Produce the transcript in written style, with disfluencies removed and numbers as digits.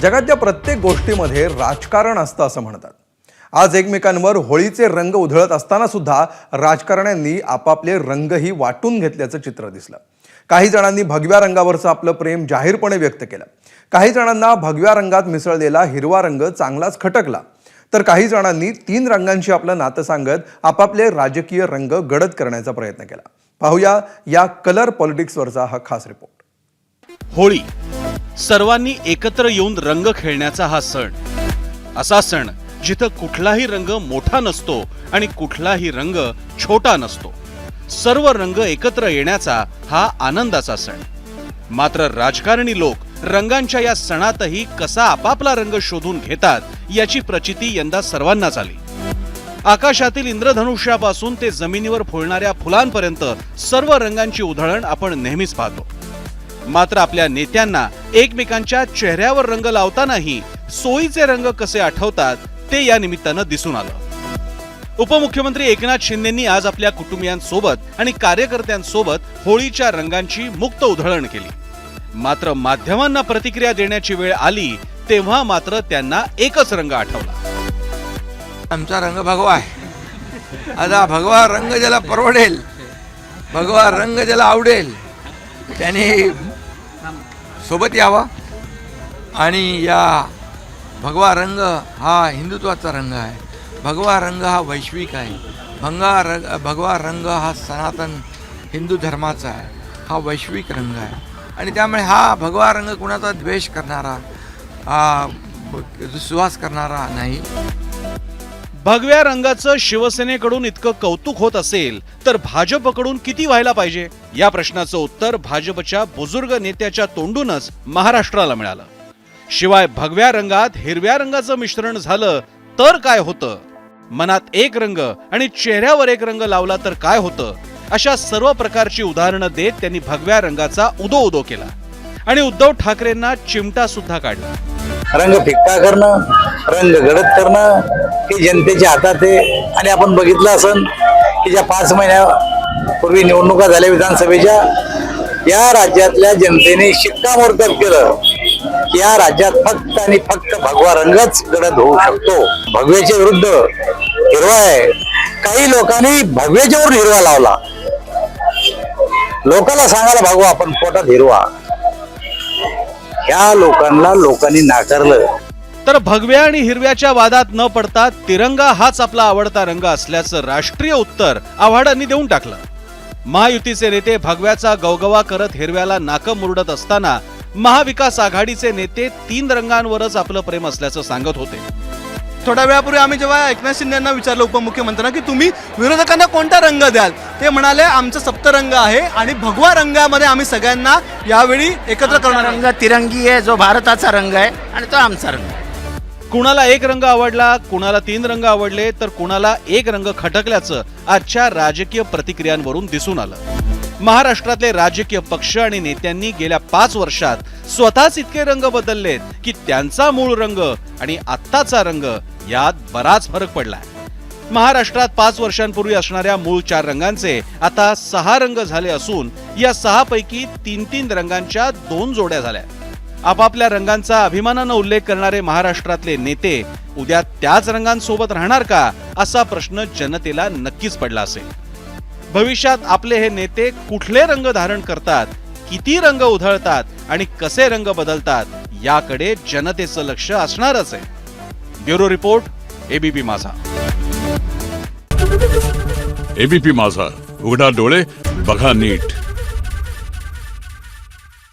जगातल्या प्रत्येक गोष्टीमध्ये राजकारण असतं असं म्हणतात। आज एकमेकांवर होळीचे रंग उधळत असताना सुद्धा राजकारण्यांनी आपापले रंगही वाटून घेतल्याचं चित्र दिसलं। काही जणांनी भगव्या रंगावरचं आपलं प्रेम जाहीरपणे व्यक्त केलं, काही जणांना भगव्या रंगात मिसळलेला हिरवा रंग चांगलाच खटकला, तर काही जणांनी तीन रंगांशी आपलं नातं सांगत आपापले राजकीय रंग गडद करण्याचा प्रयत्न केला। पाहूया या कलर पॉलिटिक्सवरचा हा खास रिपोर्ट। होळी सर्वांनी एकत्र येऊन रंग खेळण्याचा हा सण, असा सण जिथं कुठलाही रंग मोठा नसतो आणि कुठलाही रंग छोटा नसतो, सर्व रंग एकत्र येण्याचा हा आनंदाचा सण। मात्र राजकारणी लोक रंगांच्या या सणातही कसा आपापला रंग शोधून घेतात याची प्रचिती यंदा सर्वांनाच आली। आकाशातील इंद्रधनुष्यापासून ते जमिनीवर फुलणाऱ्या फुलांपर्यंत सर्व रंगांची उधळण आपण नेहमीच पाहतो। मात्र आपल्या नेत्यांना एकमेकांच्या चेहऱ्यावर रंग लावतानाही सोयीचे रंग कसे आठवतात ते या निमित्तानं दिसून आलं। उपमुख्यमंत्री एकनाथ शिंदेंनी आज आपल्या कुटुंबियांसोबत आणि कार्यकर्त्यांसोबत होळीच्या रंगांची मुक्त उधळण केली। मात्र माध्यमांना प्रतिक्रिया देण्याची वेळ आली तेव्हा मात्र त्यांना एकच रंग आठवला। आमचा रंग भगवा आहे। आता भगवा रंग ज्याला परवडेल, भगवा रंग ज्याला आवडेल त्याने सोबत यावा। आणि या भगवा रंग हा हिंदुत्वाचा रंग आहे, भगवा रंग हा वैश्विक आहे, भगवा रंग हा सनातन हिंदू धर्माचा आहे, हा वैश्विक रंग आहे। आणि त्यामुळे हा भगवा रंग कुणाचा द्वेष करणारा, सुवास करणारा नाही। भगव्या रंगाचं शिवसेनेकडून इतकं कौतुक होत असेल तर भाजपकडून किती व्हायला पाहिजे, या प्रश्नाचं उत्तर भाजपच्या बुजुर्ग नेत्याच्या तोंडूनच महाराष्ट्राला मिळालं। शिवाय भगव्या रंगात हिरव्या रंगाचं मिश्रण झालं तर काय होतं, मनात एक रंग आणि चेहऱ्यावर एक रंग लावला तर काय होतं, अशा सर्व प्रकारची उदाहरणं देत त्यांनी भगव्या रंगाचा उदो केला आणि उद्धव ठाकरेंना चिमटा सुद्धा काढला। रंग फिक्का करणं, रंग गडद करणं हे जनतेच्या हातात आहे। आणि आपण बघितलं असन की ज्या 5 महिन्यापूर्वी निवडणुका झाल्या विधानसभेच्या, या राज्यातल्या जनतेने शिक्कामोर्तब केलं की या राज्यात फक्त आणि फक्त भगवा रंगच गडद होऊ शकतो। भगव्याच्या विरुद्ध हिरवा आहे। काही लोकांनी भगव्याच्यावर हिरवा लावला, लोकांना सांगायला भगवा आपण पोटात हिरवा, या लोकांनी नाकारलं। तर भगव्या आणि हिरव्याच्या वादात न पडता तिरंगा हाच आपला आवडता रंग असल्याचं राष्ट्रीय उत्तर आव्हाडांनी देऊन टाकलं। महायुतीचे नेते भगव्याचा गवगवा करत हिरव्याला नाकं मुरडत असताना महाविकास आघाडीचे नेते 3 रंगांवरच आपलं प्रेम असल्याचं सांगत होते। थोड्या वेळापूर्वी आम्ही जेव्हा एकनाथ शिंदे यांना विचारलं उपमुख्यमंत्र्यांना की तुम्ही विरोधकांना कोणता रंग द्याल, ते म्हणाले आमचा सप्तरंग आहे आणि भगवा रंगामध्ये आम्ही सगळ्यांना यावेळी एकत्र करणार। रंग तिरंगी आहे, जो भारताचा रंग आहे आणि तो आमचा रंग आहे। कुणाला एक रंग आवडला, कुणाला 3 रंग आवडले, तर कुणाला एक रंग खटकल्याचं आजच्या राजकीय प्रतिक्रियांवरून दिसून आलं। महाराष्ट्रातले राजकीय पक्ष आणि नेत्यांनी गेल्या 5 वर्षात स्वतःच इतके रंग बदललेत की त्यांचा मूळ रंग आणि आत्ताचा रंग यात बराच फरक पडलाय। महाराष्ट्रात 5 वर्षांपूर्वी असणाऱ्या मूळ 4 रंगांचे आता 6 रंग झाले असून या 6 पैकी 3 रंगांच्या 2 जोड्या झाल्या। आपापल्या रंगांचा अभिमानानं उल्लेख करणारे महाराष्ट्रातले नेते उद्या त्याच रंगांसोबत राहणार का, असा प्रश्न जनतेला नक्कीच पडला असेल। भविष्यात आपले हे नेते कुठले रंग धारण करतात, किती रंग उधळतात आणि कसे रंग बदलतात, याकडे जनतेचं लक्ष असणारच आहे। ब्युरो रिपोर्ट, एबीपी माझा। एबीपी माझा, उघडा डोळे बघा नीट।